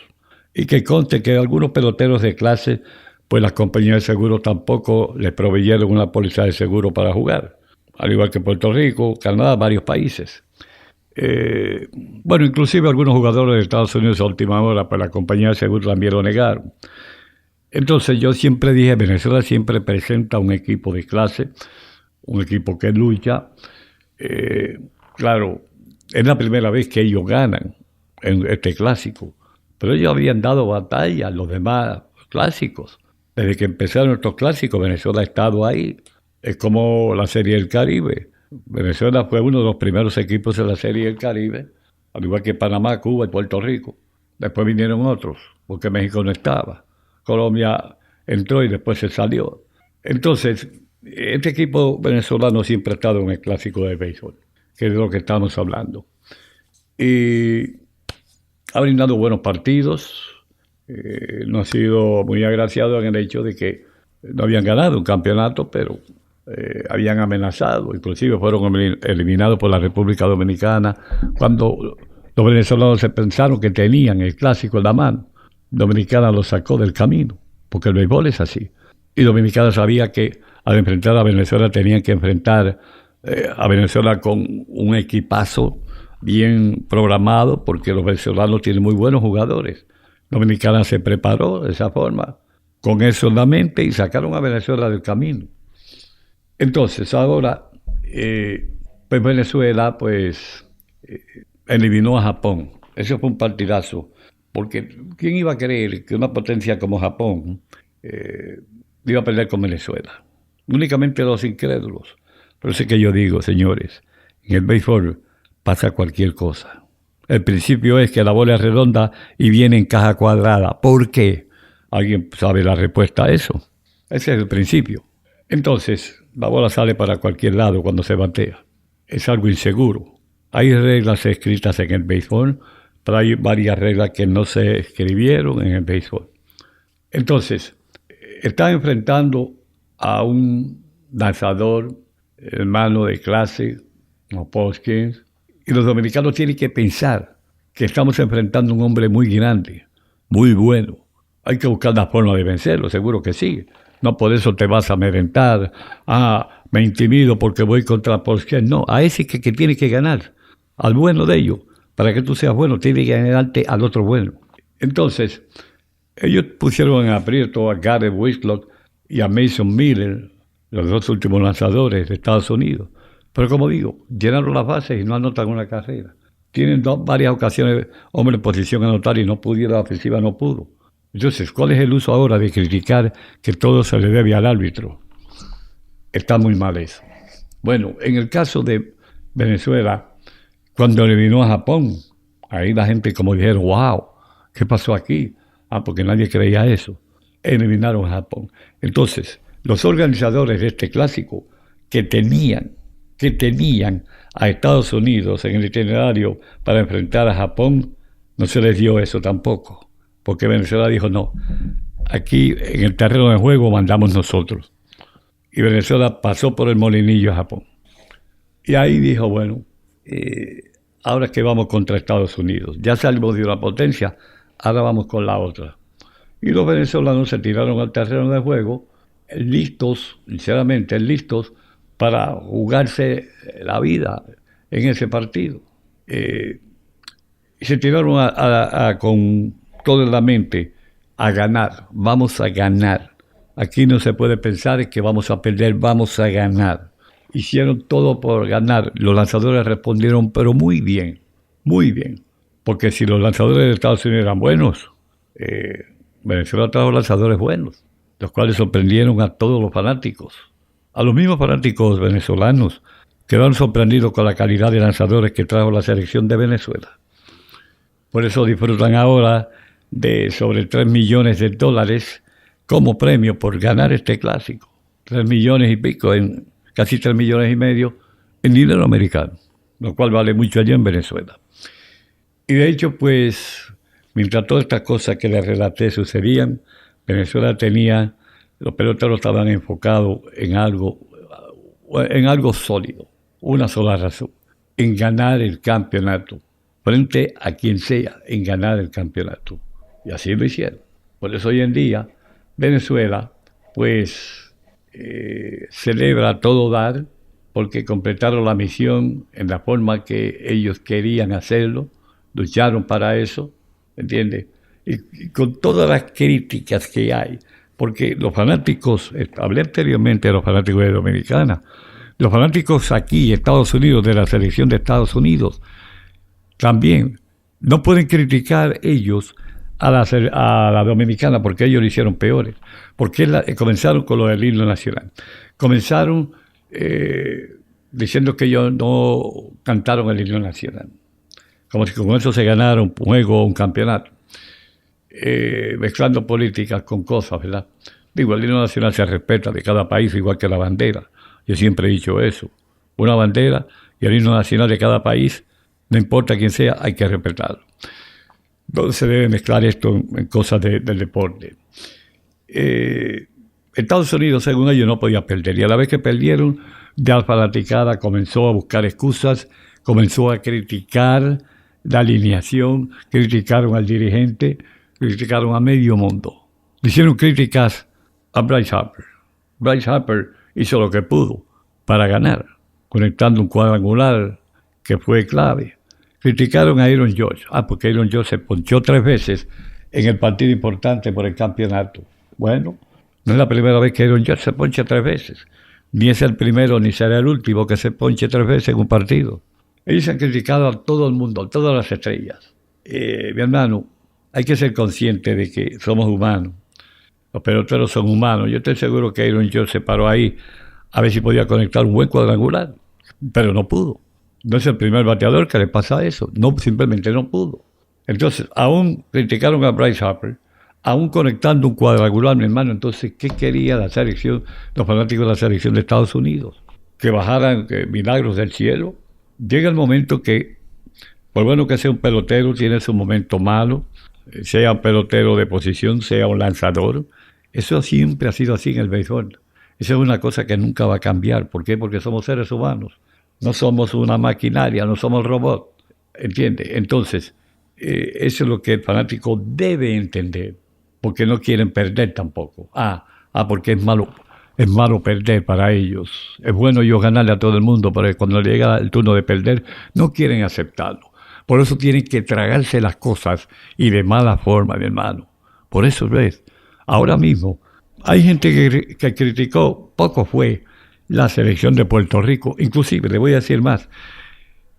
Y que conste que algunos peloteros de clase pues las compañías de seguro tampoco les proveyeron una póliza de seguro para jugar, al igual que Puerto Rico, Canadá, varios países. Bueno, inclusive algunos jugadores de Estados Unidos a última hora, pues la compañía de seguro también lo negaron. Entonces yo siempre dije, Venezuela siempre presenta un equipo de clase, un equipo que lucha. Claro, es la primera vez que ellos ganan en este clásico, pero ellos habían dado batalla a los demás clásicos. Desde que empezaron estos clásicos, Venezuela ha estado ahí. Es como la Serie del Caribe. Venezuela fue uno de los primeros equipos de la Serie del Caribe, al igual que Panamá, Cuba y Puerto Rico. Después vinieron otros, porque México no estaba. Colombia entró y después se salió. Entonces, este equipo venezolano siempre ha estado en el clásico de béisbol, que es de lo que estamos hablando. Y ha brindado buenos partidos. No ha sido muy agraciado en el hecho de que no habían ganado un campeonato, pero habían amenazado, inclusive fueron eliminados por la República Dominicana, cuando los venezolanos se pensaron que tenían el clásico en la mano. Dominicana lo sacó del camino, porque el béisbol es así. Y Dominicana sabía que al enfrentar a Venezuela tenían que enfrentar a Venezuela con un equipazo bien programado, porque los venezolanos tienen muy buenos jugadores. Dominicana se preparó de esa forma, con eso en la mente, y sacaron a Venezuela del camino. Entonces, ahora, pues Venezuela, eliminó a Japón. Eso fue un partidazo, porque ¿quién iba a creer que una potencia como Japón iba a perder con Venezuela? Únicamente los incrédulos. Por eso es que yo digo, señores, en el béisbol pasa cualquier cosa. El principio es que la bola es redonda y viene en caja cuadrada. ¿Por qué? ¿Alguien sabe la respuesta a eso? Ese es el principio. Entonces, la bola sale para cualquier lado cuando se batea. Es algo inseguro. Hay reglas escritas en el béisbol, pero hay varias reglas que no se escribieron en el béisbol. Entonces, está enfrentando a un lanzador, hermano de clase, como Paul Skeens, y los dominicanos tienen que pensar que estamos enfrentando a un hombre muy grande, muy bueno. Hay que buscar la forma de vencerlo, seguro que sí. No por eso te vas a amedrentar. Me intimido porque voy contra Paul Skeens. No, a ese que tiene que ganar, al bueno de ellos. Para que tú seas bueno, tiene que ganarte al otro bueno. Entonces, ellos pusieron en aprieto a Garrett Whitlock y a Mason Miller, los dos últimos lanzadores de Estados Unidos. Pero como digo, llenaron las bases y no anotan una carrera. Tienen varias ocasiones, hombre en posición a anotar y no pudieron, la ofensiva no pudo. Entonces, ¿cuál es el uso ahora de criticar que todo se le debe al árbitro? Está muy mal eso. Bueno, en el caso de Venezuela, cuando eliminó a Japón, ahí la gente como dijeron, wow, ¿qué pasó aquí? Porque nadie creía eso. Eliminaron a Japón. Entonces, los organizadores de este clásico que tenían a Estados Unidos en el itinerario para enfrentar a Japón, no se les dio eso tampoco, porque Venezuela dijo no, aquí en el terreno de juego mandamos nosotros, y Venezuela pasó por el molinillo a Japón, y ahí dijo bueno, ahora es que vamos contra Estados Unidos, ya salimos de una potencia, ahora vamos con la otra, y los venezolanos se tiraron al terreno de juego, listos, sinceramente listos, para jugarse la vida en ese partido. Y se tiraron con todo en la mente a ganar. Vamos a ganar. Aquí no se puede pensar que vamos a perder, vamos a ganar. Hicieron todo por ganar. Los lanzadores respondieron, pero muy bien, muy bien. Porque si los lanzadores de Estados Unidos eran buenos, Venezuela trajo lanzadores buenos, los cuales sorprendieron a todos los fanáticos. A los mismos fanáticos venezolanos quedaron sorprendidos con la calidad de lanzadores que trajo la selección de Venezuela. Por eso disfrutan ahora de sobre 3 millones de dólares como premio por ganar este clásico. 3 millones y pico, casi 3 millones y medio en dinero americano, lo cual vale mucho allá en Venezuela. Y de hecho, pues, mientras todas estas cosas que les relaté sucedían, Venezuela tenía... Los peloteros estaban enfocados en algo sólido, una sola razón, en ganar el campeonato, frente a quien sea, en ganar el campeonato. Y así lo hicieron. Por eso hoy en día Venezuela, pues, celebra a todo dar porque completaron la misión en la forma que ellos querían hacerlo, lucharon para eso, ¿entiendes? Y con todas las críticas que hay, porque los fanáticos, hablé anteriormente de los fanáticos de Dominicana, los fanáticos aquí, Estados Unidos, de la selección de Estados Unidos, también no pueden criticar ellos a la dominicana porque ellos lo hicieron peores, porque comenzaron con lo del himno nacional, comenzaron diciendo que ellos no cantaron el himno nacional, como si con eso se ganara un juego o un campeonato, mezclando políticas con cosas, ¿verdad? Digo, el himno nacional se respeta de cada país igual que la bandera. Yo siempre he dicho eso. Una bandera y el himno nacional de cada país, no importa quién sea, hay que respetarlo. No se debe mezclar esto en cosas del deporte. Estados Unidos, según ellos, no podía perder. Y a la vez que perdieron, ya la fanaticada comenzó a buscar excusas, comenzó a criticar la alineación, criticaron al dirigente, criticaron a medio mundo. Le hicieron críticas a Bryce Harper. Bryce Harper hizo lo que pudo para ganar, conectando un cuadrangular que fue clave. Criticaron a Aaron Judge, porque Aaron Judge se ponchó 3 veces en el partido importante por el campeonato. Bueno, no es la primera vez que Aaron Judge se poncha 3 veces, ni es el primero ni será el último que se ponche 3 veces en un partido. Ellos han criticado a todo el mundo, a todas las estrellas. Mi hermano, hay que ser consciente de que somos humanos. Los peloteros son humanos. Yo estoy seguro que Aaron Judge se paró ahí a ver si podía conectar un buen cuadrangular, pero no pudo. No es el primer bateador que le pasa eso. No, simplemente no pudo. Entonces, aún criticaron a Bryce Harper, aún conectando un cuadrangular, mi hermano. Entonces, ¿qué quería la selección, los fanáticos de la selección de Estados Unidos? ¿Que bajaran milagros del cielo? Llega el momento que, por bueno que sea un pelotero, tiene su momento malo, sea un pelotero de posición, sea un lanzador. Eso siempre ha sido así en el béisbol. Eso es una cosa que nunca va a cambiar. ¿Por qué? Porque somos seres humanos. No somos una maquinaria, no somos robots. ¿Entiendes? Entonces, eso es lo que el fanático debe entender. Porque no quieren perder tampoco. Porque es malo perder para ellos. Es bueno ellos ganarle a todo el mundo, pero cuando llega el turno de perder, no quieren aceptarlo. Por eso tienen que tragarse las cosas y de mala forma, mi hermano. Por eso, ¿ves? Ahora mismo, hay gente que criticó, poco fue, la selección de Puerto Rico. Inclusive, le voy a decir más,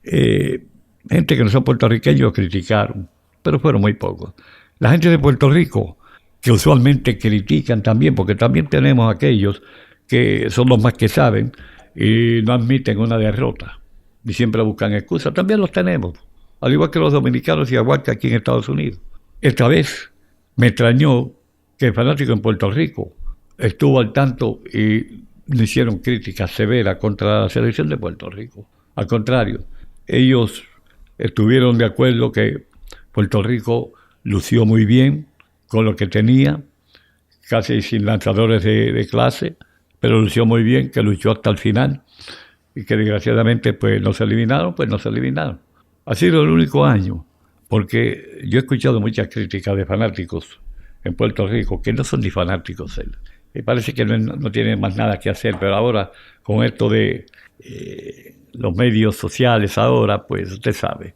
gente que no son puertorriqueños criticaron, pero fueron muy pocos. La gente de Puerto Rico, que usualmente critican también, porque también tenemos aquellos que son los más que saben y no admiten una derrota y siempre buscan excusas, también los tenemos, al igual que los dominicanos y igual que aquí en Estados Unidos. Esta vez me extrañó que el fanático en Puerto Rico estuvo al tanto y no hicieron críticas severas contra la selección de Puerto Rico. Al contrario, ellos estuvieron de acuerdo que Puerto Rico lució muy bien con lo que tenía, casi sin lanzadores de clase, pero lució muy bien, que luchó hasta el final y que desgraciadamente pues no se eliminaron. Ha sido el único año, porque yo he escuchado muchas críticas de fanáticos en Puerto Rico que no son ni fanáticos. Me parece que no tienen más nada que hacer, pero ahora con esto de los medios sociales ahora, pues usted sabe,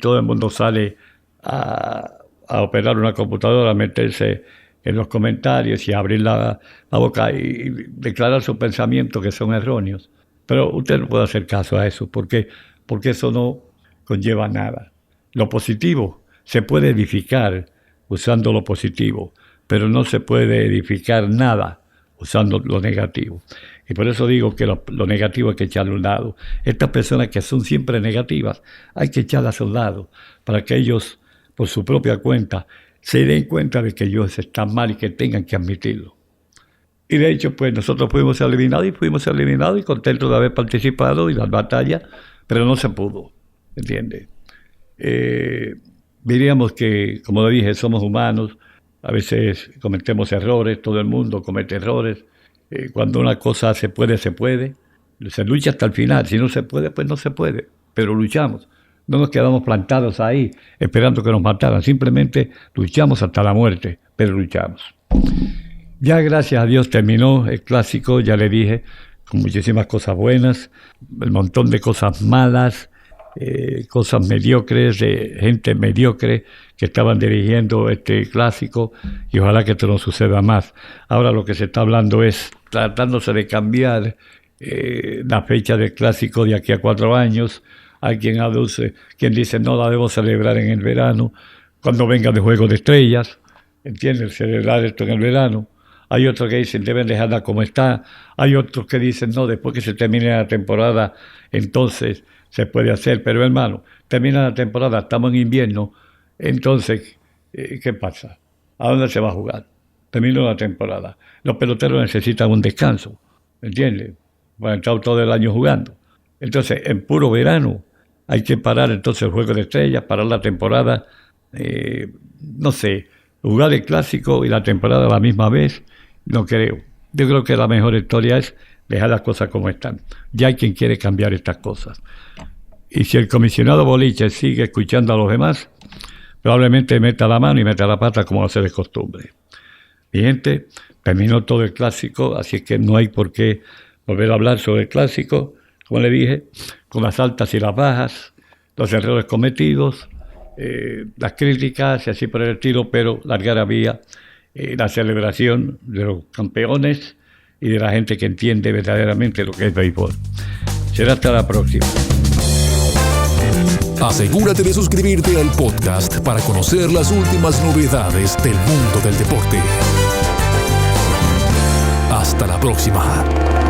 todo el mundo sale a operar una computadora, a meterse en los comentarios y a abrir la boca y declarar sus pensamientos que son erróneos. Pero usted no puede hacer caso a eso, porque eso no conlleva nada. Lo positivo se puede edificar usando lo positivo, pero no se puede edificar nada usando lo negativo. Y por eso digo que lo negativo hay que echarlo a un lado. Estas personas que son siempre negativas, hay que echarlas a un lado para que ellos, por su propia cuenta, se den cuenta de que ellos están mal y que tengan que admitirlo. Y de hecho, pues nosotros fuimos eliminados y contentos de haber participado y las batallas, pero no se pudo, ¿entiendes? Diríamos que, como le dije, somos humanos, a veces cometemos errores, todo el mundo comete errores. Cuando una cosa se puede, se lucha hasta el final. Si no se puede, pues no se puede, pero luchamos. No nos quedamos plantados ahí esperando que nos mataran, simplemente luchamos hasta la muerte, pero luchamos. Ya gracias a Dios terminó el clásico, ya le dije, con muchísimas cosas buenas, un montón de cosas malas, cosas mediocres, de gente mediocre que estaban dirigiendo este clásico, y ojalá que esto no suceda más. Ahora lo que se está hablando es tratándose de cambiar la fecha del clásico de aquí a 4 años. Hay quien dice no la debo celebrar en el verano, cuando venga de Juego de Estrellas, ¿entiendes? Celebrar esto en el verano. Hay otros que dicen deben dejarla como está. Hay otros que dicen no, después que se termine la temporada, entonces se puede hacer. Pero hermano, termina la temporada, estamos en invierno, entonces, ¿qué pasa? ¿A dónde se va a jugar? Terminó la temporada. Los peloteros necesitan un descanso, ¿entiendes? Van a estar todo el año jugando. Entonces, en puro verano, hay que parar entonces el Juego de Estrellas, parar la temporada, no sé, jugar el clásico y la temporada a la misma vez. No creo. Yo creo que la mejor historia es dejar las cosas como están. Ya hay quien quiere cambiar estas cosas. Y si el comisionado Boliche sigue escuchando a los demás, probablemente meta la mano y meta la pata como hace de costumbre. Mi gente, terminó todo el clásico, así es que no hay por qué volver a hablar sobre el clásico, como le dije, con las altas y las bajas, los errores cometidos, las críticas y así por el estilo, pero la algarabía, la celebración de los campeones y de la gente que entiende verdaderamente lo que es béisbol. Será hasta la próxima. Asegúrate de suscribirte al podcast para conocer las últimas novedades del mundo del deporte. Hasta la próxima.